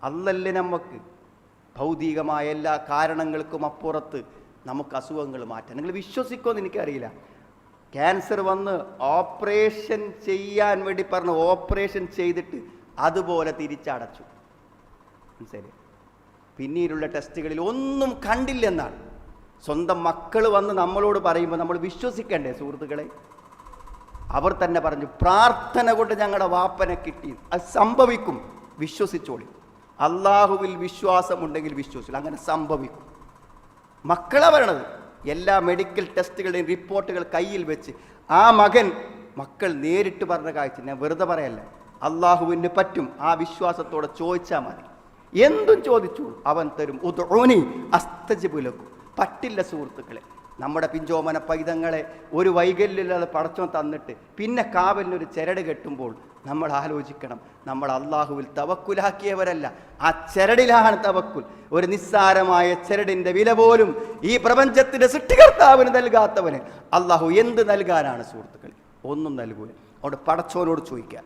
അല്ലല്ലേ നമുക്ക് ഭൗതികമായ എല്ലാ കാരണങ്ങൾക്കും അപ്പുറത്ത് നമുക്ക് അസുഖങ്ങൾ മാറ്റാം. നിങ്ങൾ വിശ്വസിക്കുമെന്ന് എനിക്കറിയില്ല. ക്യാൻസർ വന്ന് ഓപ്പറേഷൻ ചെയ്യാൻ വേണ്ടി പറഞ്ഞ് ഓപ്പറേഷൻ ചെയ്തിട്ട് അതുപോലെ തിരിച്ചടച്ചു. മനസ്സിലായി? പിന്നീടുള്ള ടെസ്റ്റുകളിൽ ഒന്നും കണ്ടില്ലെന്നാണ്. സ്വന്തം മക്കൾ വന്ന് നമ്മളോട് പറയുമ്പോൾ നമ്മൾ വിശ്വസിക്കണ്ടേ സുഹൃത്തുക്കളെ? അവർ തന്നെ പറഞ്ഞു, പ്രാർത്ഥന കൊണ്ട് ഞങ്ങളുടെ വാപ്പനെ കിട്ടി. അത് സംഭവിക്കും, വിശ്വസിച്ചോളി. അള്ളാഹുവിൽ വിശ്വാസമുണ്ടെങ്കിൽ വിശ്വസിച്ചു, അങ്ങനെ സംഭവിക്കും. മക്കളെ പറയണത്. എല്ലാ മെഡിക്കൽ ടെസ്റ്റുകളുടെയും റിപ്പോർട്ടുകൾ കയ്യിൽ വെച്ച് ആ മക്കൾ നേരിട്ട് പറഞ്ഞ കാഴ്ച ഞാൻ വെറുതെ പറയല്ല. അള്ളാഹുവിന് പറ്റും, ആ വിശ്വാസത്തോടെ ചോദിച്ചാൽ മതി. എന്തും ചോദിച്ചു അവൻ തരും. ഉദ്ഉനി അസ്തജിബ് ലക്കും. പറ്റില്ല സുഹൃത്തുക്കളെ, നമ്മുടെ പിഞ്ചോമന പൈതങ്ങളെ ഒരു വൈകല്യമില്ലാതെ പടച്ചോൻ തന്നിട്ട് പിന്നെ കാവലിനൊരു ചരട് കെട്ടുമ്പോൾ നമ്മൾ ആലോചിക്കണം, നമ്മൾ അള്ളാഹുവിൽ തവക്കുലാക്കിയവരല്ല, ആ ചരടിലാണ് തവക്കുൽ. ഒരു നിസ്സാരമായ ചരടിൻ്റെ വില പോലും ഈ പ്രപഞ്ചത്തിൻ്റെ സൃഷ്ടികർത്താവിന് നൽകാത്തവന് അള്ളാഹു എന്ത് നൽകാനാണ് സുഹൃത്തുക്കളെ? ഒന്നും നൽകൂല. അവിടെ പടച്ചോനോട് ചോദിക്കുക.